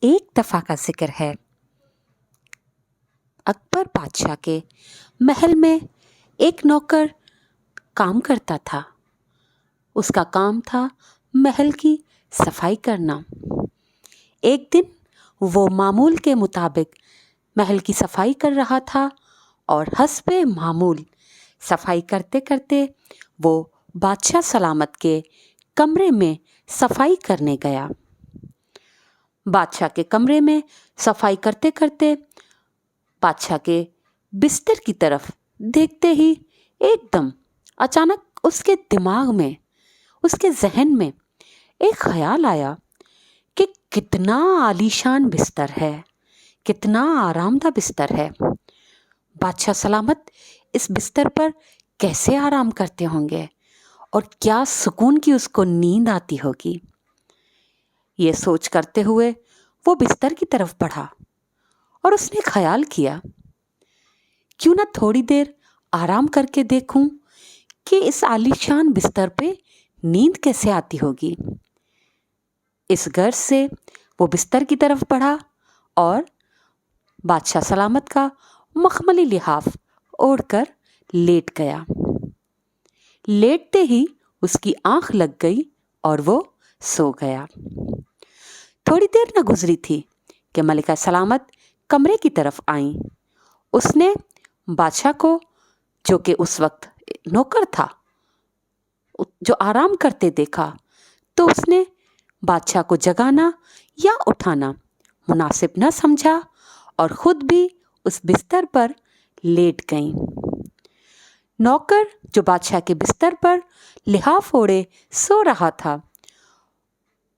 एक दफ़ा का जिक्र है। अकबर बादशाह के महल में एक नौकर काम करता था। उसका काम था महल की सफाई करना। एक दिन वो मामूल के मुताबिक महल की सफाई कर रहा था और हस्बे मामूल सफाई करते करते वो बादशाह सलामत के कमरे में सफाई करने गया। बादशाह के कमरे में सफाई करते करते बादशाह के बिस्तर की तरफ देखते ही एकदम अचानक उसके दिमाग में, उसके जहन में एक ख्याल आया कि कितना आलीशान बिस्तर है, कितना आरामदा बिस्तर है। बादशाह सलामत इस बिस्तर पर कैसे आराम करते होंगे और क्या सुकून की उसको नींद आती होगी। ये सोच करते हुए वो बिस्तर की तरफ बढ़ा और उसने ख्याल किया, क्यों ना थोड़ी देर आराम करके देखूं कि इस आलीशान बिस्तर पे नींद कैसे आती होगी। इस गर्ज से वो बिस्तर की तरफ बढ़ा और बादशाह सलामत का मखमली लिहाफ ओढ़कर लेट गया। लेटते ही उसकी आंख लग गई और वो सो गया। थोड़ी देर न गुजरी थी कि मलिका सलामत कमरे की तरफ आई। उसने बादशाह को, जो कि उस वक्त नौकर था, जो आराम करते देखा, तो उसने बादशाह को जगाना या उठाना मुनासिब न समझा और खुद भी उस बिस्तर पर लेट गई। नौकर जो बादशाह के बिस्तर पर लिहाफ ओढ़े सो रहा था,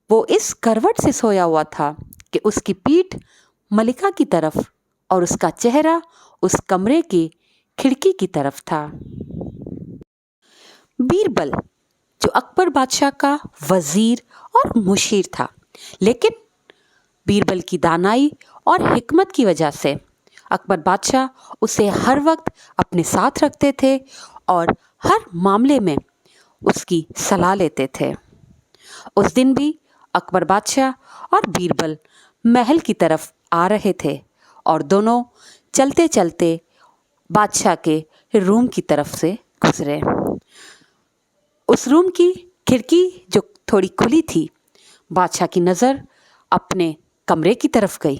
वो इस करवट से सोया हुआ था कि उसकी पीठ मलिका की तरफ और उसका चेहरा उस कमरे की खिड़की की तरफ था। बीरबल, जो अकबर बादशाह का वजीर और मुशीर था, लेकिन बीरबल की दानाई और हिकमत की वजह से अकबर बादशाह उसे हर वक्त अपने साथ रखते थे और हर मामले में उसकी सलाह लेते थे। उस दिन भी अकबर बादशाह और बीरबल महल की तरफ आ रहे थे और दोनों चलते चलते बादशाह के रूम की तरफ से गुजरे। उस रूम की खिड़की जो थोड़ी खुली थी, बादशाह की नज़र अपने कमरे की तरफ गई।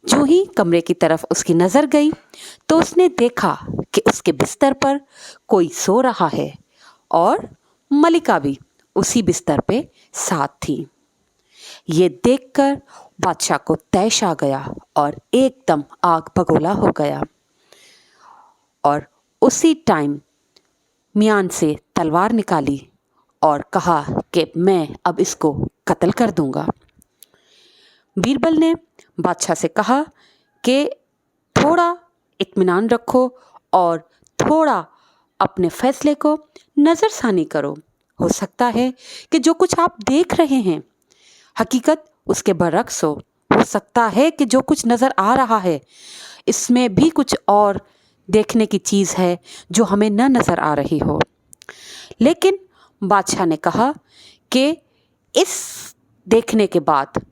जो ही कमरे की तरफ उसकी नज़र गई तो उसने देखा कि उसके बिस्तर पर कोई सो रहा है और मलिका भी उसी बिस्तर पे साथ थी। ये देखकर बादशाह को तैश आ गया और एकदम आग बगोला हो गया और उसी टाइम मियान से तलवार निकाली और कहा कि मैं अब इसको कत्ल कर दूंगा। बीरबल ने बादशाह से कहा कि थोड़ा इत्मीनान रखो और थोड़ा अपने फैसले को नज़रसानी करो। हो सकता है कि जो कुछ आप देख रहे हैं हकीकत उसके बरक्स हो सकता है कि जो कुछ नज़र आ रहा है इसमें भी कुछ और देखने की चीज़ है जो हमें न नज़र आ रही हो। लेकिन बादशाह ने कहा कि इस देखने के बाद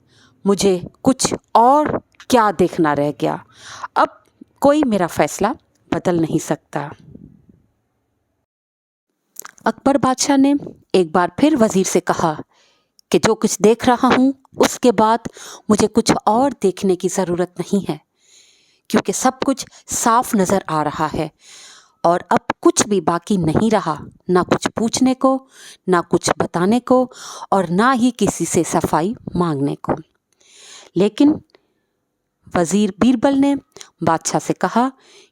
मुझे कुछ और क्या देखना रह गया, अब कोई मेरा फैसला बदल नहीं सकता। अकबर बादशाह ने एक बार फिर वज़ीर से कहा कि जो कुछ देख रहा हूँ उसके बाद मुझे कुछ और देखने की ज़रूरत नहीं है, क्योंकि सब कुछ साफ नज़र आ रहा है और अब कुछ भी बाकी नहीं रहा, ना कुछ पूछने को, ना कुछ बताने को और ना ही किसी से सफाई मांगने को। लेकिन वज़ीर बीरबल ने बादशाह से कहा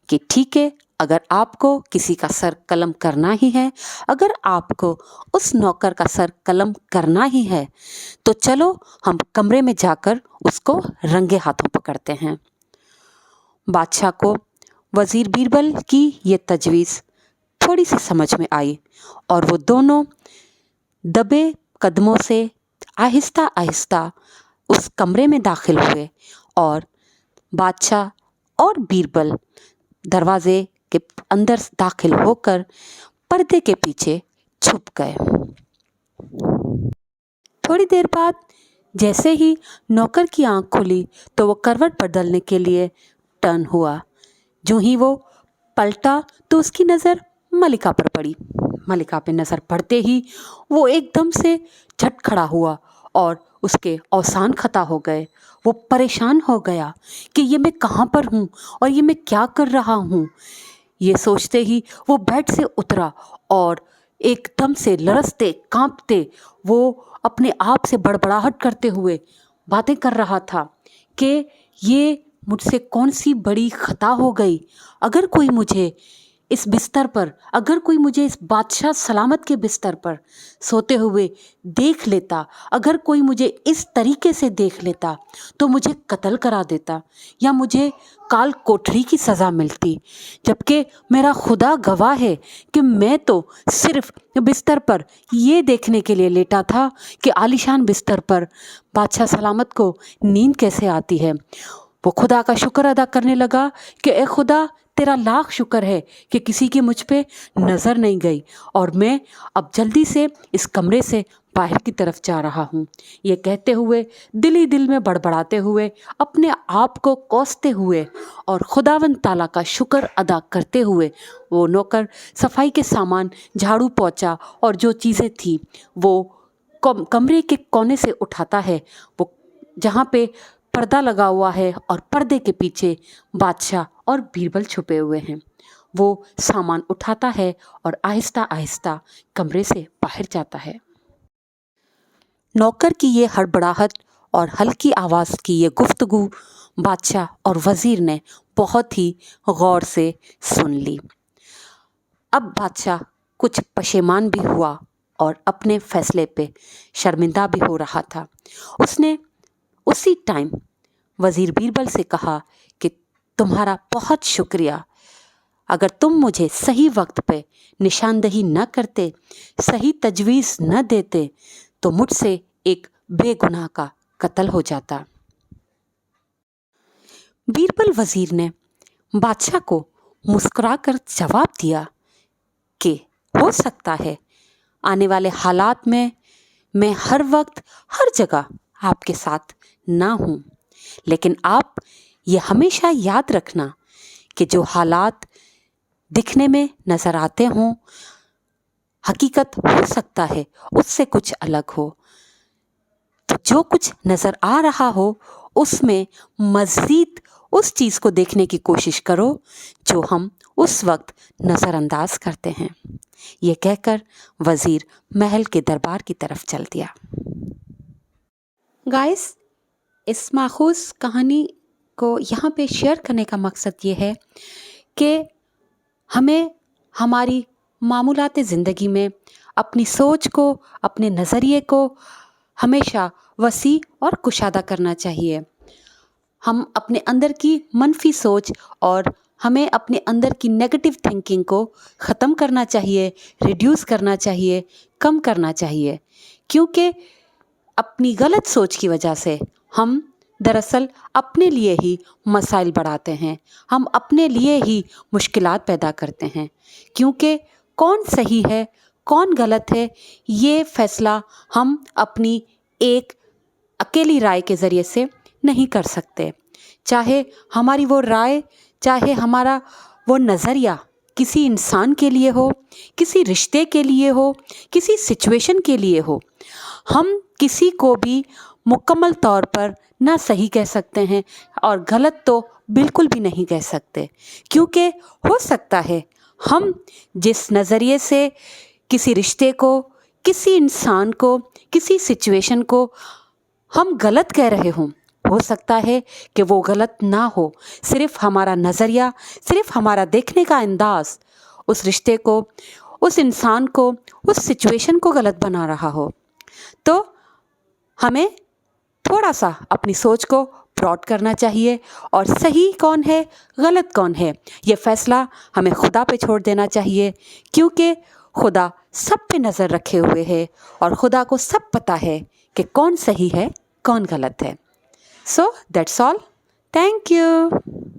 कि ठीक है, अगर आपको किसी का सर कलम करना ही है, अगर आपको उस नौकर का सर कलम करना ही है, तो चलो हम कमरे में जाकर उसको रंगे हाथों पकड़ते हैं। बादशाह को वज़ीर बीरबल की ये तजवीज़ थोड़ी सी समझ में आई और वो दोनों दबे कदमों से आहिस्ता आहिस्ता उस कमरे में दाखिल हुए और बादशाह और बीरबल दरवाजे के अंदर दाखिल होकर पर्दे के पीछे छुप गए। थोड़ी देर बाद जैसे ही नौकर की आंख खुली तो वो करवट बदलने के लिए टर्न हुआ। जो ही वो पलटा तो उसकी नज़र मलिका पर पड़ी। मलिका पे नज़र पड़ते ही वो एकदम से झट खड़ा हुआ और उसके अवसान खता हो गए। वो परेशान हो गया कि ये मैं कहाँ पर हूँ और ये मैं क्या कर रहा हूँ। ये सोचते ही वो बेड से उतरा और एकदम से लरसते कांपते वो अपने आप से बड़बड़ाहट करते हुए बातें कर रहा था कि ये मुझसे कौन सी बड़ी खता हो गई। अगर कोई मुझे इस बिस्तर पर, अगर कोई मुझे इस बादशाह सलामत के बिस्तर पर सोते हुए देख लेता, अगर कोई मुझे इस तरीके से देख लेता तो मुझे कत्ल करा देता या मुझे काल कोठरी की सज़ा मिलती। जबकि मेरा खुदा गवाह है कि मैं तो सिर्फ बिस्तर पर ये देखने के लिए लेटा था कि आलीशान बिस्तर पर बादशाह सलामत को नींद कैसे आती है। वो खुदा का शुक्र अदा करने लगा कि ए खुदा, तेरा लाख शुक्र है कि किसी की मुझ पे नज़र नहीं गई और मैं अब जल्दी से इस कमरे से बाहर की तरफ जा रहा हूँ। ये कहते हुए दिल ही दिल में बड़बड़ाते हुए, अपने आप को कोसते हुए और खुदावंद ताला का शुक्र अदा करते हुए वो नौकर सफाई के सामान झाड़ू पोंछा और जो चीज़ें थी वो कमरे के कोने से उठाता है, वो जहाँ पे पर्दा लगा हुआ है और पर्दे के पीछे बादशाह और बीरबल छुपे हुए हैं। वो सामान उठाता है और आहिस्ता आहिस्ता कमरे से बाहर जाता है। नौकर की ये हड़बड़ाहट और हल्की आवाज़ की ये गुफ्तगू बादशाह और वज़ीर ने बहुत ही गौर से सुन ली। अब बादशाह कुछ पशेमान भी हुआ और अपने फैसले पे शर्मिंदा भी हो रहा था। उसने उसी टाइम वज़ीर बीरबल से कहा कि तुम्हारा बहुत शुक्रिया। अगर तुम मुझे सही वक्त पे निशानदही न करते, सही तजवीज़ न देते तो मुझसे एक बेगुनाह का कत्ल हो जाता। बीरबल वज़ीर ने बादशाह को मुस्कुराकर जवाब दिया कि हो सकता है आने वाले हालात में मैं हर वक्त हर जगह आपके साथ ना हूँ, लेकिन आप ये हमेशा याद रखना कि जो हालात दिखने में नज़र आते हों, हकीकत हो सकता है उससे कुछ अलग हो। तो जो कुछ नज़र आ रहा हो उसमें मज़ीद उस चीज़ को देखने की कोशिश करो जो हम उस वक्त नज़रअंदाज करते हैं। ये कहकर वज़ीर महल के दरबार की तरफ चल दिया। गाइस, इस माखूज़ कहानी को यहाँ पे शेयर करने का मकसद ये है कि हमें हमारी मामूलात ज़िंदगी में अपनी सोच को, अपने नज़रिए को हमेशा वसी और कुशादा करना चाहिए। हम अपने अंदर की मनफी सोच और हमें अपने अंदर की नेगेटिव थिंकिंग को ख़त्म करना चाहिए, रिड्यूस करना चाहिए, कम करना चाहिए, क्योंकि अपनी गलत सोच की वजह से हम दरअसल अपने लिए ही मसाइल बढ़ाते हैं, हम अपने लिए ही मुश्किलात पैदा करते हैं। क्योंकि कौन सही है कौन गलत है ये फ़ैसला हम अपनी एक अकेली राय के ज़रिए से नहीं कर सकते। चाहे हमारी वो राय, चाहे हमारा वो नज़रिया किसी इंसान के लिए हो, किसी रिश्ते के लिए हो, किसी सिचुएशन के लिए हो, हम किसी को भी मुकम्मल तौर पर ना सही कह सकते हैं और गलत तो बिल्कुल भी नहीं कह सकते। क्योंकि हो सकता है हम जिस नज़रिए से किसी रिश्ते को, किसी इंसान को, किसी सिचुएशन को हम गलत कह रहे हों, हो सकता है कि वो गलत ना हो, सिर्फ़ हमारा नज़रिया, सिर्फ़ हमारा देखने का अंदाज़ उस रिश्ते को, उस इंसान को, उस सिचुएशन को गलत बना रहा हो। तो हमें थोड़ा सा अपनी सोच को ब्रॉड करना चाहिए और सही कौन है गलत कौन है ये फ़ैसला हमें खुदा पे छोड़ देना चाहिए। क्योंकि खुदा सब पे नज़र रखे हुए है और खुदा को सब पता है कि कौन सही है कौन गलत है। So that's all. Thank you.